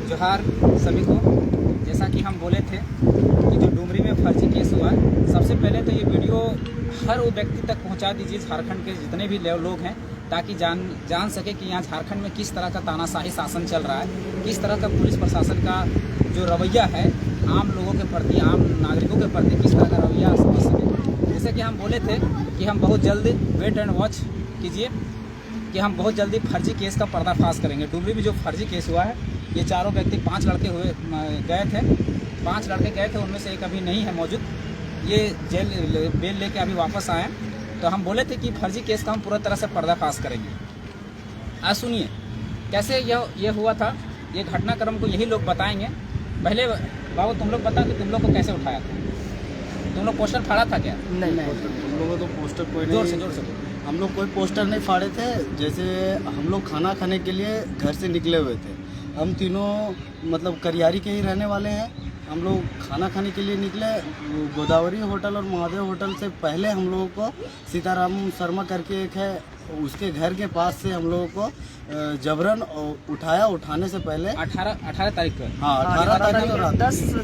जोहार सभी को। जैसा कि हम बोले थे कि जो डुमरी में फर्जी केस हुआ है, सबसे पहले तो ये वीडियो हर वो व्यक्ति तक पहुंचा दीजिए झारखंड के जितने भी लोग हैं, ताकि जान सके कि यहाँ झारखंड में किस तरह का तानाशाही शासन चल रहा है, किस तरह का पुलिस प्रशासन का जो रवैया है आम लोगों के प्रति, आम नागरिकों के प्रति किस तरह का रवैया समझ सके। जैसे कि हम बोले थे कि हम बहुत जल्द वेट एंड वॉच कीजिए कि हम बहुत जल्दी फर्जी केस का पर्दाफाश करेंगे। डुमरी में जो फर्जी केस हुआ है, ये चारों व्यक्ति 5 लड़के गए थे, 5 लड़के गए थे, उनमें से एक अभी नहीं है मौजूद, ये जेल बेल लेके अभी वापस आए। तो हम बोले थे कि फर्जी केस का हम पूरा तरह से पर्दाफाश करेंगे। आज सुनिए कैसे ये हुआ था, ये घटनाक्रम को यही लोग बताएंगे। पहले बाबू तुम लोग बता कि तुम लोग को कैसे उठाया था, तुम लोग पोस्टर फाड़ा था क्या? नहीं, हम लोगों तो पोस्टर कोई जोर से हम लोग कोई पोस्टर नहीं फाड़े थे। जैसे हम लोग खाना खाने के लिए घर से निकले हुए थे, हम तीनों मतलब करियारी के ही रहने वाले हैं। हम लोग खाना खाने के लिए निकले, गोदावरी होटल और महादेव होटल से पहले हम लोगों को सीताराम शर्मा करके एक है, उसके घर के पास से हम लोगों को जबरन उठाया। उठाने से पहले 18 तारीख को, हाँ 18 तारीख को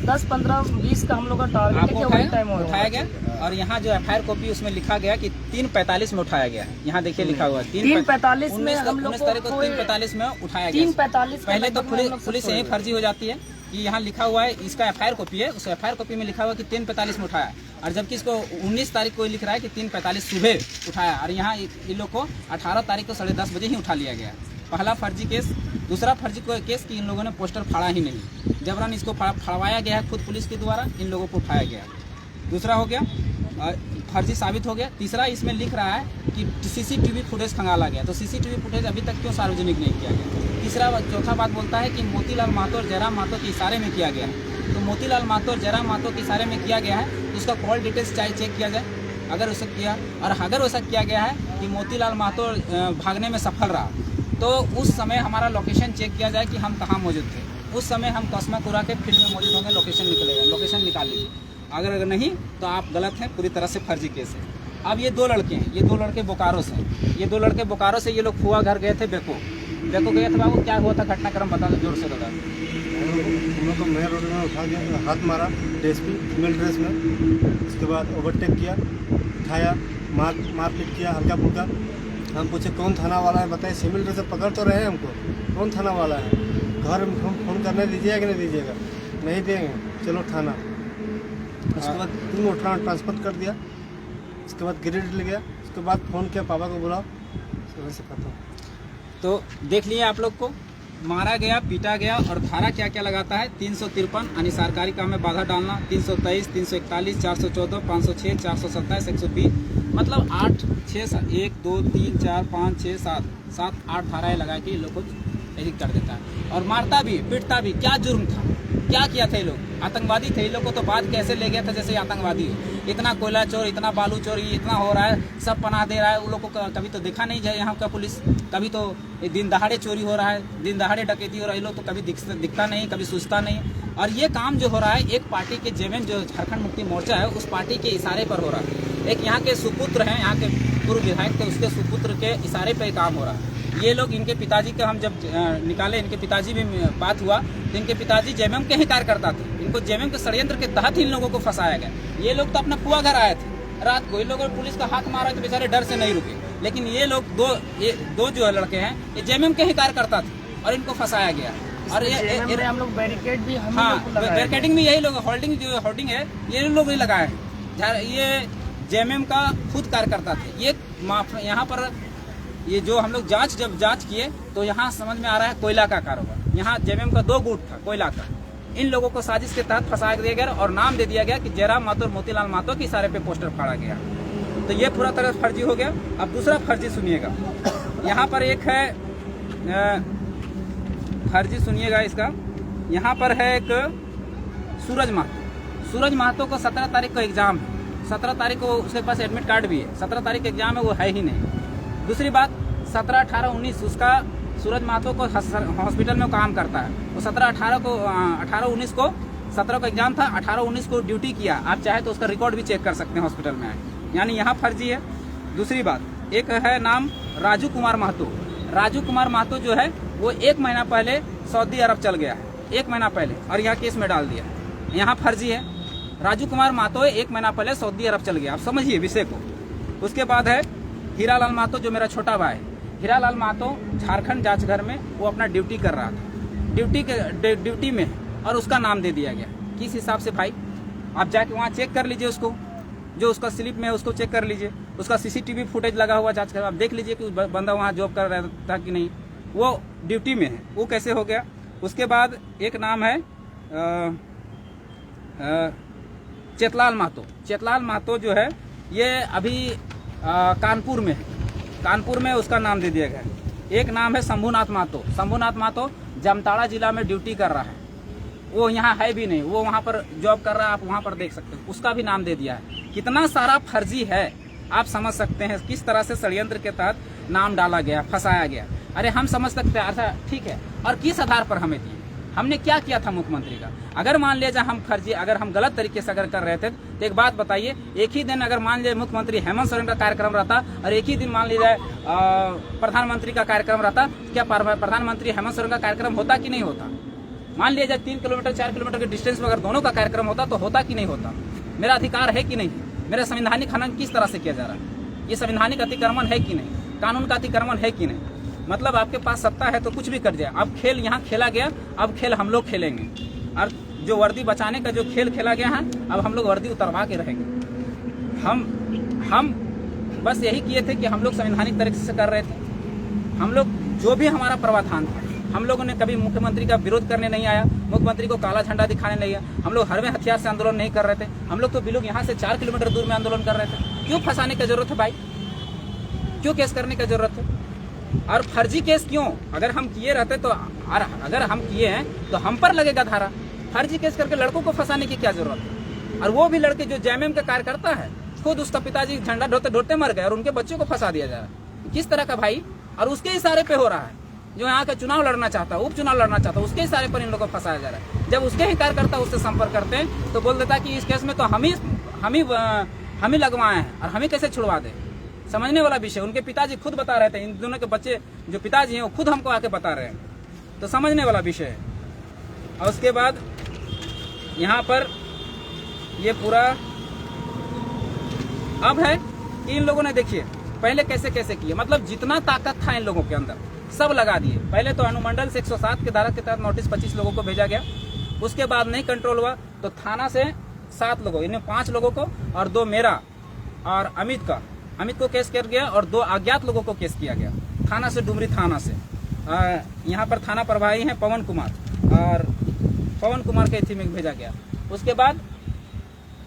10, 15, 20 का हम लोग का टारगेट है कि वही टाइम उठाया गया। और यहाँ जो FIR कॉपी उसमें लिखा गया कि 3:45 में उठाया गया है। यहाँ देखिए लिखा हुआ है 3:45 में हम लोग को 3:45 में उठाया गया। 3:45 पहले तो पुलिस यही फर्जी हो जाती है कि यहाँ लिखा हुआ है, इसका FIR कॉपी है, उस FIR कॉपी में लिखा हुआ है कि 3:45 में उठाया, और जबकि इसको 19 तारीख को लिख रहा है कि 3:45 सुबह उठाया, और यहाँ इन लोग को 18 तारीख को 10:30 बजे ही उठा लिया गया। पहला फर्जी केस। दूसरा फर्जी केस कि इन लोगों ने पोस्टर फाड़ा ही नहीं, जबरन इसको फाड़वाया गया है खुद पुलिस के द्वारा, इन लोगों को उठाया गया। दूसरा हो गया फर्जी साबित हो गया। तीसरा इसमें लिख रहा है कि CCTV फुटेज खंगाला गया, तो CCTV फुटेज अभी तक क्यों सार्वजनिक नहीं किया गया? चौथा बात बोलता है कि मोतीलाल महतो और जयराम महतो के इशारे में किया गया है। तो मोतीलाल महतो और जयराम महतो के इशारे में किया गया है, तो उसका कॉल डिटेल्स चाहे चेक किया जाए अगर उसे किया, और अगर वैसा किया गया है कि मोतीलाल महतो भागने में सफल रहा, तो उस समय हमारा लोकेशन चेक किया जाए कि हम कहाँ मौजूद थे। उस समय हम कस्माकुरा के फील्ड में मौजूद होंगे, लोकेशन निकलेगा, लोकेशन निकाल लीजिए। अगर नहीं तो आप गलत हैं, पूरी तरह से फर्जी केस है। अब ये 2 लड़के हैं, ये 2 लड़के बोकारो से हैं। ये 2 लड़के बोकारो से ये लोग फुआ घर गए थे, बेको गए थे। बाबू क्या हुआ था घटनाक्रम बता दो, जोर से बता। उन्होंने तो मेन रोड में उठा दिया, हाथ मारा DSP फीमेल ड्रेस में, उसके बाद ओवरटेक किया, उठाया, मारपीट किया हल्का फुल्का। हम पूछे कौन थाना वाला है बताइए, सिविल ड्रेस से पकड़ तो रहे हैं हमको, कौन थाना वाला है, घर में हम फोन करने दीजिएगा कि नहीं दीजिएगा? नहीं देंगे, चलो थाना। उसके बाद 3 ट्रांसफर कर दिया, उसके बाद गिरिडीह ले गया, उसके बाद फ़ोन किया पापा को, बुलाओ, वैसे खत्म। तो देख लिए आप लोग को मारा गया, पीटा गया, और धारा क्या क्या लगाता है? 353 अनिसारकारी काम में बाधा डालना, 323, 341, 414, 506, 427, 120, मतलब 8, 6, 1, 2, 3, 4, 5, 6, 7, 8 धाराएं लगा के लोग को एडिट कर देता है। और मारता भी, पीटता भी। क्या जुर्म था, क्या किया था ये लोग? आतंकवादी थे। ये लोग को तो बात कैसे ले गया था जैसे आतंकवादी हो। इतना कोयला चोर, इतना बालू चोरी इतना हो रहा है, सब पनाह दे रहा है। उन लोग को कभी तो देखा नहीं जाए यहाँ का पुलिस, कभी तो दिन दहाड़े चोरी हो रहा है, दिन दहाड़े डकैती हो रहा है, ये लोग तो कभी दिखता नहीं, कभी सूझता नहीं। और ये काम जो हो रहा है एक पार्टी के जेएमएम जो झारखंड मुक्ति मोर्चा है, उस पार्टी के इशारे पर हो रहा है। एक यहाँ के सुपुत्र हैं, यहाँ के पूर्व विधायक थे, उसके सुपुत्र के इशारे पर काम हो रहा है। ये लोग, इनके पिताजी का हम जब निकाले, इनके पिताजी भी बात हुआ, तो इनके पिताजी जेएमएम के ही कार्यकर्ता थे। इनको जेएमएम के षड्यंत्र के तहत ही इन लोगों को फंसाया गया। ये लोग तो अपना फुआ घर आए थे रात को, इन लोगों ने पुलिस का हाथ मारा तो बेचारे डर से नहीं रुके। लेकिन ये लोग दो जो लड़के हैं, ये जेएमएम के ही कार्यकर्ता थे और इनको फंसाया गया। और ये हम लोग बैरिकेड भी, हाँ बैरिकेडिंग भी यही लोग, होल्डिंग है ये लोग ही लगाए हैं। ये जेएमएम का खुद कार्यकर्ता थे। ये यहाँ पर ये जो हम लोग जब जांच किए तो यहाँ समझ में आ रहा है कोयला का कारोबार। यहाँ जेएमएम का 2 गुट था कोयला का। इन लोगों को साजिश के तहत फंसा दिया गया और नाम दे दिया गया कि जयराम महतो और मोतीलाल महतो के इशारे पे पोस्टर फाड़ा गया। तो ये पूरा तरह फर्जी हो गया। अब दूसरा फर्जी सुनिएगा, यहाँ पर एक है फर्जी, सुनिएगा इसका। यहाँ पर है एक सूरज महतो को 17 तारीख को एग्जाम है, 17 तारीख को उसके पास एडमिट कार्ड भी है, 17 तारीख एग्जाम है, वो है ही नहीं। दूसरी बात 17, 18, 19 उसका सूरज महतो को हॉस्पिटल में काम करता है, वो 17, 18, 19 को 17 को एग्जाम था, 18, 19 को ड्यूटी किया। आप चाहे तो उसका रिकॉर्ड भी चेक कर सकते हैं हॉस्पिटल में, यानी यहाँ फर्जी है। दूसरी बात एक है नाम राजू कुमार महतो। राजू कुमार महतो जो है वो 1 महीना पहले सऊदी अरब चल गया है। 1 महीना पहले और यहाँ केस में डाल दिया। यहाँ फर्जी है। राजू कुमार महतो 1 महीना पहले सऊदी अरब चल गया। आप समझिए विषय को। उसके बाद है हीरालाल महतो, जो मेरा छोटा भाई है। हीरालाल महतो झारखंड जांच घर में वो अपना ड्यूटी कर रहा था, ड्यूटी में, और उसका नाम दे दिया गया। किस हिसाब से भाई? आप जाके वहाँ चेक कर लीजिए, उसको जो उसका स्लिप में है उसको चेक कर लीजिए। उसका CCTV फुटेज लगा हुआ जांच कर, आप देख लीजिए कि बंदा वहाँ जॉब कर रहा था कि नहीं। वो ड्यूटी में है, वो कैसे हो गया? उसके बाद एक नाम है चेतलाल महतो। चेतलाल महतो जो है ये अभी कानपुर में है। कानपुर में उसका नाम दे दिया गया। एक नाम है शंभुनाथ महतो। शंभुनाथ महतो जामताड़ा जिला में ड्यूटी कर रहा है। वो यहाँ है भी नहीं, वो वहाँ पर जॉब कर रहा है। आप वहाँ पर देख सकते हैं, उसका भी नाम दे दिया है। कितना सारा फर्जी है, आप समझ सकते हैं किस तरह से षड्यंत्र के तहत नाम डाला गया, फंसाया गया। अरे हम समझ सकते हैं, अच्छा ठीक है, और किस आधार पर हमें दिए? हमने क्या किया था मुख्यमंत्री का? अगर मान लीजिए हम फर्जी, अगर हम गलत तरीके से अगर कर रहे थे तो एक बात बताइए, एक ही दिन अगर मान लीजिए मुख्यमंत्री हेमंत सोरेन का कार्यक्रम रहता और एक ही दिन मान लीजिए प्रधानमंत्री का कार्यक्रम रहता, क्या प्रधानमंत्री हेमंत सोरेन का कार्यक्रम होता कि नहीं होता? मान लीजिए 3 किलोमीटर 4 किलोमीटर के डिस्टेंस में अगर दोनों का कार्यक्रम होता तो होता कि नहीं होता? मेरा अधिकार है कि नहीं? मेरा संवैधानिक हनन किस तरह से किया जा रहा है? ये संवैधानिक अतिक्रमण है कि नहीं? कानून का अतिक्रमण है कि नहीं? मतलब आपके पास सत्ता है तो कुछ भी कर जाए। अब खेल यहाँ खेला गया, अब खेल हम लोग खेलेंगे। और जो वर्दी बचाने का जो खेल खेला गया है, अब हम लोग वर्दी उतरवा के रहेंगे। हम बस यही किए थे कि हम लोग संवैधानिक तरीके से कर रहे थे। हम लोग जो भी हमारा प्रावधान था, हम लोगों ने कभी मुख्यमंत्री का विरोध करने नहीं आया, मुख्यमंत्री को काला झंडा दिखाने नहीं आया। हम लोग हरवे हथियार से आंदोलन नहीं कर रहे थे। हम लोग तो बिलोग यहाँ से 4 किलोमीटर दूर में आंदोलन कर रहे थे। क्यों फंसाने की जरूरत है भाई? क्यों केस करने की जरूरत है? और फर्जी केस क्यों? अगर हम किए रहते तो, अगर हम किए हैं तो हम पर लगेगा धारा। फर्जी केस करके लड़कों को फंसाने की क्या जरूरत है? और वो भी लड़के जो JMM का कार्यकर्ता है, खुद उसका पिताजी झंडा ढोते ढोते मर गए और उनके बच्चों को फंसा दिया जा रहा है। किस तरह का भाई? और उसके इशारे पे हो रहा है। जो यहाँ का चुनाव लड़ना चाहता है, उपचुनाव लड़ना चाहता है, उसके इशारे पर इन लोगों को फंसाया जा रहा है। जब उसके ही कार्यकर्ता उससे संपर्क करते हैं तो बोल देता है कि इस केस में तो हम ही लगवाए हैं और हम ही कैसे छुड़वा दें। समझने वाला विषय। उनके पिताजी खुद बता रहे थे, इन दोनों के बच्चे जो पिताजी हैं वो खुद हमको आके बता रहे हैं, तो समझने वाला विषय है। और उसके बाद यहाँ पर ये पूरा अब है कि इन लोगों ने देखिए पहले कैसे कैसे किए, मतलब जितना ताकत था इन लोगों के अंदर सब लगा दिए। पहले तो अनुमंडल से 107 के धारा के तहत नोटिस 25 लोगों को भेजा गया। उसके बाद नहीं कंट्रोल हुआ तो थाना से 7 लोगों, इन्हें 5 लोगों को और 2 मेरा और अमित को केस किया गया और 2 अज्ञात लोगों को केस किया गया थाना से, डुमरी थाना से। यहाँ पर थाना प्रभारी हैं पवन कुमार, और पवन कुमार के थी में भेजा गया। उसके बाद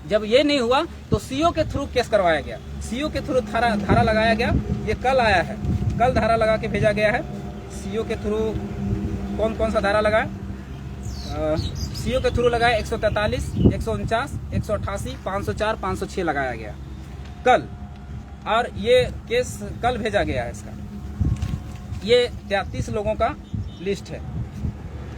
जब ये नहीं हुआ तो CO के थ्रू केस करवाया गया। CO के थ्रू धारा लगाया गया। ये कल आया है, कल धारा लगा के भेजा गया है। CO के थ्रू कौन सा धारा लगाया? CO के थ्रू लगाया 143, 149, 188, 504, 506 लगाया गया कल। और ये केस कल भेजा गया है। इसका ये 33 लोगों का लिस्ट है,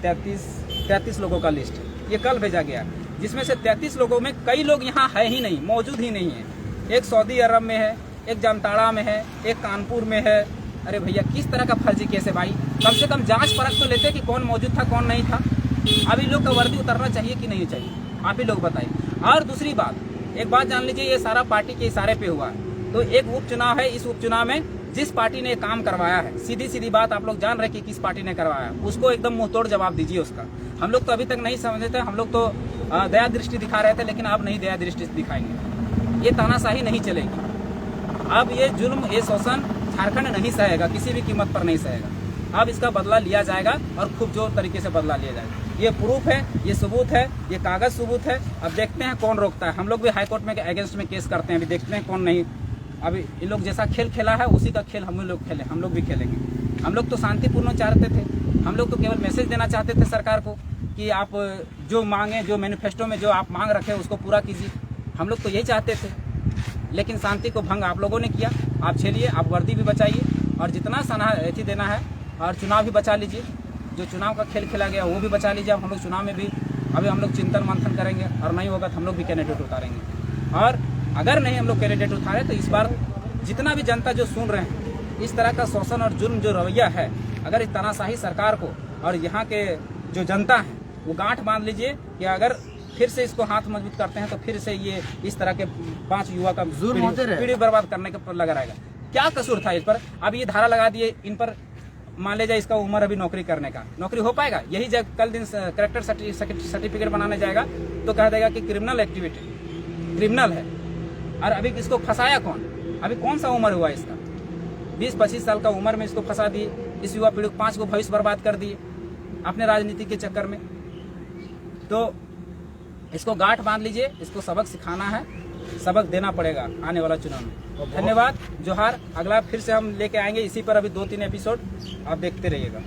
33 लोगों का लिस्ट है। ये कल भेजा गया है, जिसमें से 33 लोगों में कई लोग यहाँ है ही नहीं, मौजूद ही नहीं है। एक सऊदी अरब में है, एक जामताड़ा में है, एक कानपुर में है। अरे भैया किस तरह का फर्जी केस है भाई? कम से कम जांच परख तो लेते कि कौन मौजूद था कौन नहीं था। अब इन लोग का वर्दी उतरना चाहिए कि नहीं चाहिए? आप ही लोग बताइए। और दूसरी बात, एक बात जान लीजिए, ये सारा पार्टी के इशारे पे हुआ है। तो एक उपचुनाव है, इस उपचुनाव में जिस पार्टी ने काम करवाया है, सीधी सीधी बात आप लोग जान रहे कि किस पार्टी ने करवाया, उसको एकदम मुंहतोड़ जवाब दीजिए उसका। हम लोग तो अभी तक नहीं समझे थे, हम लोग तो दया दृष्टि दिखा रहे थे, लेकिन अब नहीं दया दृष्टि दिखाएंगे। ये तानाशाही नहीं चलेगी। अब ये जुल्म, ये शोषण झारखंड नहीं सहेगा, किसी भी कीमत पर नहीं सहेगा। अब इसका बदला लिया जाएगा और खूब जोर तरीके से बदला लिया जाएगा। ये प्रूफ है, ये सबूत है, ये कागज सबूत है। अब देखते हैं कौन रोकता है। हम लोग भी हाईकोर्ट में अगेंस्ट में केस करते हैं, अभी देखते हैं कौन नहीं। अभी इन लोग जैसा खेल खेला है उसी का खेल हम लोग खेले, हम लोग भी खेलेंगे। हम लोग तो शांतिपूर्ण चाहते थे, हम लोग तो केवल मैसेज देना चाहते थे सरकार को कि आप जो मांगे, जो मैनिफेस्टो में जो आप मांग रखे उसको पूरा कीजिए। हम लोग तो यही चाहते थे, लेकिन शांति को भंग आप लोगों ने किया। आप झेलिए, आप वर्दी भी बचाइए और जितना सना देना है, और चुनाव भी बचा लीजिए। जो चुनाव का खेल खेला गया वो भी बचा लीजिए। अब हम लोग चुनाव में भी अभी हम लोग चिंतन मंथन करेंगे, और नहीं होगा तो हम लोग भी कैंडिडेट उतारेंगे। और अगर नहीं हम लोग कैंडिडेट उतारे तो इस बार जितना भी जनता जो सुन रहे हैं, इस तरह का शोषण और जुर्म जो रवैया है, अगर इस तानाशाही सरकार को और यहाँ के जो जनता है वो गांठ बांध लीजिए कि अगर फिर से इसको हाथ मजबूत करते हैं तो फिर से ये इस तरह के 5 युवा का जुर्म होते रहे। पीढ़ी बर्बाद करने के पर लगा रहेगा। क्या कसूर था इस पर? अब ये धारा लगा दिए इन पर, मान लीजिए इसका उम्र अभी नौकरी करने का, नौकरी हो पाएगा? यही जब कल दिन करेक्टर सर्टिफिकेट बनाने जाएगा तो कह देगा कि क्रिमिनल एक्टिविटी, क्रिमिनल है। और अभी इसको फंसाया कौन? अभी कौन सा उम्र हुआ इसका? 20-25 साल का उम्र में इसको फंसा दिए, इस युवा पीढ़ी को 5 को भविष्य बर्बाद कर दिए अपने राजनीति के चक्कर में। तो इसको गांठ बांध लीजिए, इसको सबक सिखाना है, सबक देना पड़ेगा आने वाला चुनाव में। धन्यवाद, जोहार। अगला फिर से हम लेके आएंगे इसी पर, अभी 2-3 एपिसोड आप देखते रहिएगा।